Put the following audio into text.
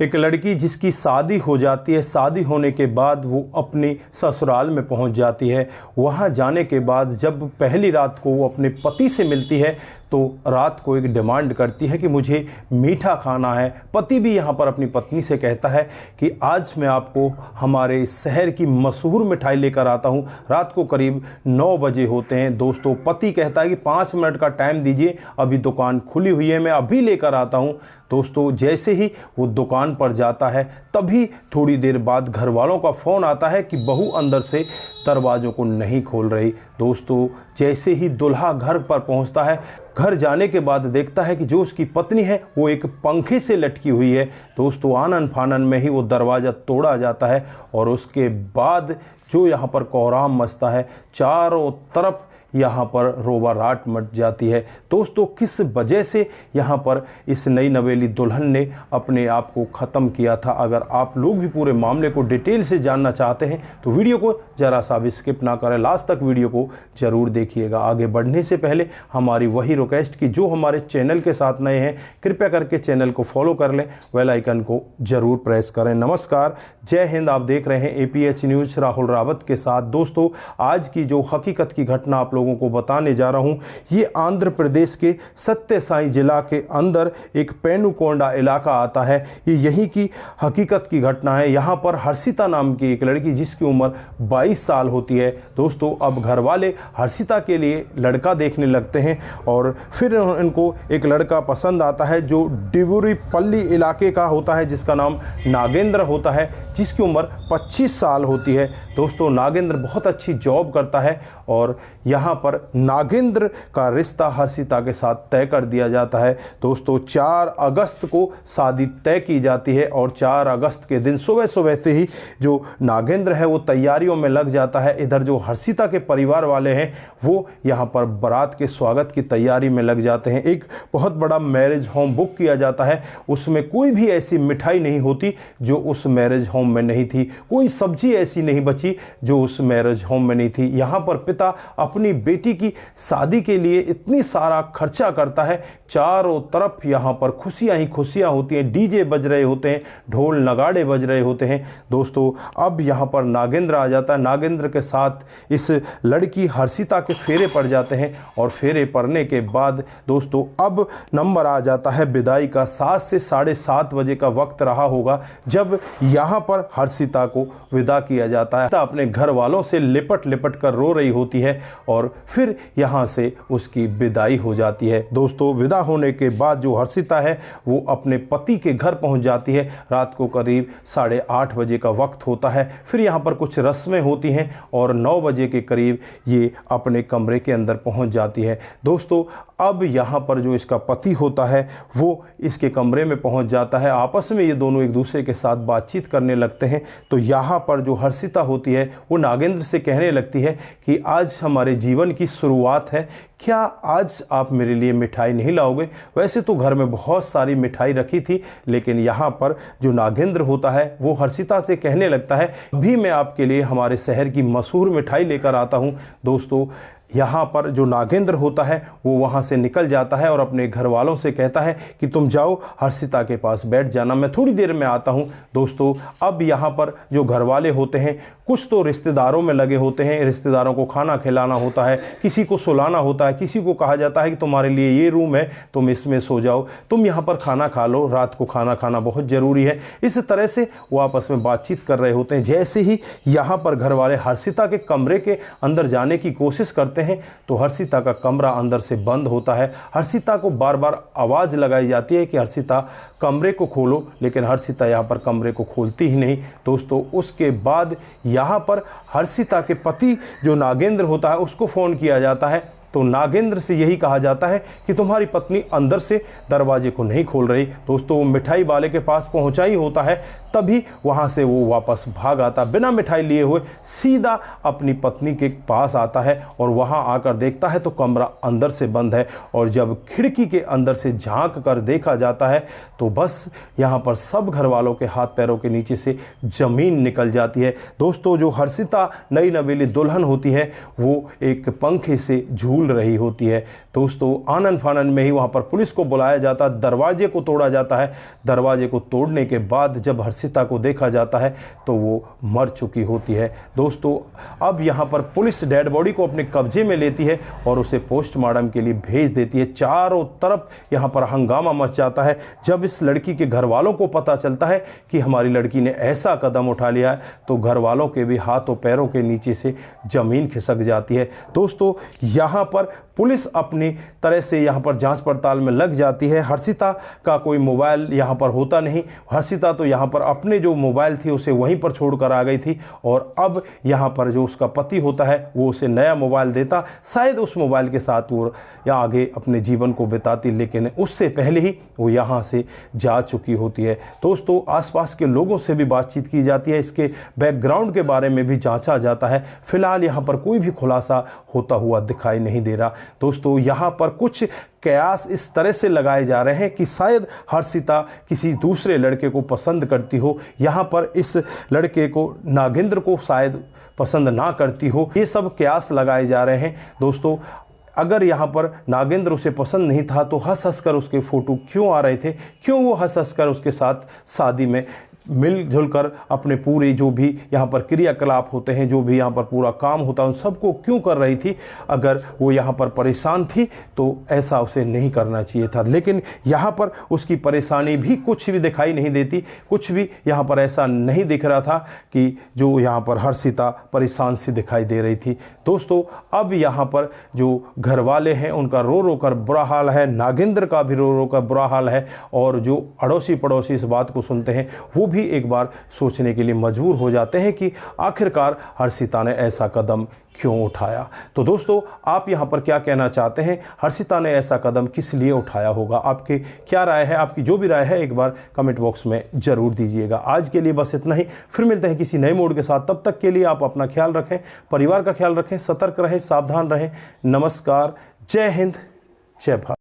एक लड़की जिसकी शादी हो जाती है, शादी होने के बाद वो अपनी ससुराल में पहुंच जाती है। वहां जाने के बाद जब पहली रात को वो अपने पति से मिलती है तो रात को एक डिमांड करती है कि मुझे मीठा खाना है। पति भी यहाँ पर अपनी पत्नी से कहता है कि आज मैं आपको हमारे शहर की मशहूर मिठाई लेकर आता हूँ। रात को करीब 9 बजे होते हैं दोस्तों। पति कहता है कि 5 मिनट का टाइम दीजिए, अभी दुकान खुली हुई है, मैं अभी लेकर आता हूँ। दोस्तों जैसे ही वो दुकान पर जाता है तभी थोड़ी देर बाद घर वालों का फ़ोन आता है कि बहू अंदर से दरवाज़ों को नहीं खोल रही। दोस्तों जैसे ही दूल्हा घर पर पहुंचता है, घर जाने के बाद देखता है कि जो उसकी पत्नी है वो एक पंखे से लटकी हुई है। दोस्तों आनन फानन में ही वो दरवाज़ा तोड़ा जाता है और उसके बाद जो यहाँ पर कोहराम मचता है, चारों तरफ यहाँ पर रोबाराट मच जाती है। दोस्तों किस वजह से यहाँ पर इस नई नवेली दुल्हन ने अपने आप को ख़त्म किया था, अगर आप लोग भी पूरे मामले को डिटेल से जानना चाहते हैं तो वीडियो को ज़रा सा भी स्किप ना करें, लास्ट तक वीडियो को ज़रूर देखिएगा। आगे बढ़ने से पहले हमारी वही रिक्वेस्ट कि जो हमारे चैनल के साथ नए हैं कृपया करके चैनल को फॉलो कर लें, बेल आइकन को ज़रूर प्रेस करें। नमस्कार, जय हिंद। आप देख रहे हैं APH न्यूज़ राहुल रावत के साथ। दोस्तों आज की जो हकीकत की घटना आप लोगों को बताने जा रहा हूं, ये आंध्र प्रदेश के सत्य साई जिला के अंदर एक पेनुकोंडा इलाका आता है। ये यहीं की हकीकत की घटना है। यहाँ पर हर्षिता नाम की एक लड़की जिसकी उम्र 22 साल होती है। दोस्तों अब घर वाले हर्षिता के लिए लड़का देखने लगते हैं और फिर इनको एक लड़का पसंद आता है जो डिबुरीपल्ली इलाके का होता है, जिसका नाम नागेंद्र होता है, जिसकी उम्र 25 साल होती है। दोस्तों नागेंद्र बहुत अच्छी जॉब करता है और यहाँ पर नागेंद्र का रिश्ता हर्षिता के साथ तय कर दिया जाता है। दोस्तों 4 अगस्त को शादी तय की जाती है और 4 अगस्त के दिन सुबह सुबह से ही जो नागेंद्र है वो तैयारियों में लग जाता है। इधर जो हर्षिता के परिवार वाले हैं वो यहाँ पर बारात के स्वागत की तैयारी में लग जाते हैं। एक बहुत बड़ा मैरिज होम बुक किया जाता है, उसमें कोई भी ऐसी मिठाई नहीं होती जो उस मैरिज होम में नहीं थी, कोई सब्जी ऐसी नहीं बची जो उस मैरिज होम में नहीं थी। यहाँ पर पिता अपनी बेटी की शादी के लिए इतनी सारा खर्चा करता है, चारों तरफ यहाँ पर खुशियाँ ही खुशियाँ होती हैं, डीजे बज रहे होते हैं, ढोल नगाड़े बज रहे होते हैं। दोस्तों अब यहाँ पर नागेंद्र आ जाता है। नागेंद्र के साथ इस लड़की हर्षिता के फेरे पड़ जाते हैं और फेरे पड़ने के बाद दोस्तों अब नंबर आ जाता है विदाई का। 7 से 7:30 बजे का वक्त रहा होगा जब यहाँ पर हर्षिता को विदा किया जाता है। अपने घर वालों से लिपट लिपट कर रो रही होती है और फिर यहाँ से उसकी विदाई हो जाती है। दोस्तों विदा होने के बाद जो हर्षिता है वो अपने पति के घर पहुँच जाती है। रात को करीब 8:30 बजे का वक्त होता है। फिर यहाँ पर कुछ रस्में होती हैं और 9 बजे के करीब ये अपने कमरे के अंदर पहुँच जाती है। दोस्तों अब यहाँ पर जो इसका पति होता है वो इसके कमरे में पहुँच जाता है। आपस में ये दोनों एक दूसरे के साथ बातचीत करने लगते हैं। तो यहाँ पर जो हर्षिता होती है वो नागेंद्र से कहने लगती है कि आज हमारे जीवन की शुरुआत है, क्या आज आप मेरे लिए मिठाई नहीं लाओगे? वैसे तो घर में बहुत सारी मिठाई रखी थी, लेकिन यहाँ पर जो नागेंद्र होता है वो हर्षिता से कहने लगता है अभी मैं आपके लिए हमारे शहर की मशहूर मिठाई लेकर आता हूँ। दोस्तों यहाँ पर जो नागेंद्र होता है वो वहाँ से निकल जाता है और अपने घर वालों से कहता है कि तुम जाओ हर्षिता के पास बैठ जाना, मैं थोड़ी देर में आता हूँ। दोस्तों अब यहाँ पर जो घर वाले होते हैं कुछ तो रिश्तेदारों में लगे होते हैं, रिश्तेदारों को खाना खिलाना होता है, किसी को सुलाना होता है, किसी को कहा जाता है कि तुम्हारे लिए ये रूम है, तुम इसमें सो जाओ, तुम यहाँ पर खाना खा लो, रात को खाना खाना बहुत ज़रूरी है। इस तरह से वो आपस में बातचीत कर रहे होते हैं। जैसे ही यहाँ पर घर वाले हर्षिता के कमरे के अंदर जाने की कोशिश करते हैं तो हर्षिता का कमरा अंदर से बंद होता है। हर्षिता को बार बार आवाज़ लगाई जाती है कि हर्षिता कमरे को खोलो, लेकिन हर्षिता यहाँ पर कमरे को खोलती ही नहीं। दोस्तों उसके बाद यहाँ पर हर्षिता के पति जो नागेंद्र होता है उसको फ़ोन किया जाता है। तो नागेंद्र से यही कहा जाता है कि तुम्हारी पत्नी अंदर से दरवाजे को नहीं खोल रही। दोस्तों वो मिठाई वाले के पास पहुंचा ही होता है, तभी वहां से वो वापस भाग आता, बिना मिठाई लिए हुए सीधा अपनी पत्नी के पास आता है और वहां आकर देखता है तो कमरा अंदर से बंद है। और जब खिड़की के अंदर से झांक कर देखा जाता है तो बस यहाँ पर सब घर वालों के हाथ पैरों के नीचे से ज़मीन निकल जाती है। दोस्तों जो हर्षिता नई नवेली दुल्हन होती है वो एक पंखे से झूल झूल रही होती है। दोस्तों आनन फानन में ही वहाँ पर पुलिस को बुलाया जाता है, दरवाजे को तोड़ा जाता है। दरवाजे को तोड़ने के बाद जब हर्षिता को देखा जाता है तो वो मर चुकी होती है। दोस्तों अब यहाँ पर पुलिस डेड बॉडी को अपने कब्जे में लेती है और उसे पोस्टमार्टम के लिए भेज देती है। चारों तरफ यहाँ पर हंगामा मच जाता है। जब इस लड़की के घर वालों को पता चलता है कि हमारी लड़की ने ऐसा कदम उठा लिया है तो घर वालों के भी हाथों पैरों के नीचे से ज़मीन खिसक जाती है। दोस्तों यहाँ पर पुलिस अपनी तरह से यहाँ पर जांच पड़ताल में लग जाती है। हर्षिता का कोई मोबाइल यहाँ पर होता नहीं। हर्षिता तो यहाँ पर अपने जो मोबाइल थी उसे वहीं पर छोड़कर आ गई थी और अब यहाँ पर जो उसका पति होता है वो उसे नया मोबाइल देता, शायद उस मोबाइल के साथ वो या आगे अपने जीवन को बिताती, लेकिन उससे पहले ही वो यहाँ से जा चुकी होती है। दोस्तों आसपास के लोगों से भी बातचीत की जाती है, इसके बैकग्राउंड के बारे में भी जांचा जाता है। फिलहाल यहाँ पर कोई भी खुलासा होता हुआ दिखाई नहीं दे रहा। दोस्तों यहाँ पर कुछ कयास इस तरह से लगाए जा रहे हैं कि शायद हर्षिता किसी दूसरे लड़के को पसंद करती हो, यहाँ पर इस लड़के को नागेंद्र को शायद पसंद ना करती हो। ये सब कयास लगाए जा रहे हैं। दोस्तों अगर यहाँ पर नागेंद्र उसे पसंद नहीं था तो हंस हंस कर उसके फ़ोटो क्यों आ रहे थे, क्यों वो हंस हंस कर उसके साथ शादी में मिलजुल कर अपने पूरे जो भी यहाँ पर क्रियाकलाप होते हैं, जो भी यहाँ पर पूरा काम होता है, उन सबको क्यों कर रही थी। अगर वो यहाँ पर परेशान थी तो ऐसा उसे नहीं करना चाहिए था, लेकिन यहाँ पर उसकी परेशानी भी कुछ भी दिखाई नहीं देती। कुछ भी यहाँ पर ऐसा नहीं दिख रहा था कि जो यहाँ पर हर्षिता परेशान सी दिखाई दे रही थी। दोस्तों अब यहाँ पर जो घर वाले हैं उनका रो रो कर बुरा हाल है, नागेंद्र का भी रो रो कर बुरा हाल है, और जो अड़ोसी पड़ोसी इस बात को सुनते हैं वो भी एक बार सोचने के लिए मजबूर हो जाते हैं कि आखिरकार हर्षिता ने ऐसा कदम क्यों उठाया। तो दोस्तों आप यहाँ पर क्या कहना चाहते हैं, हर्षिता ने ऐसा कदम किस लिए उठाया होगा? आपकी क्या राय है? आपकी जो भी राय है एक बार कमेंट बॉक्स में ज़रूर दीजिएगा। आज के लिए बस इतना ही, फिर मिलते हैं किसी नए मोड के साथ। तब तक के लिए आप अपना ख्याल रखें, परिवार का ख्याल रखें, सतर्क रहें, सावधान रहें। नमस्कार, जय हिंद, जय भारत।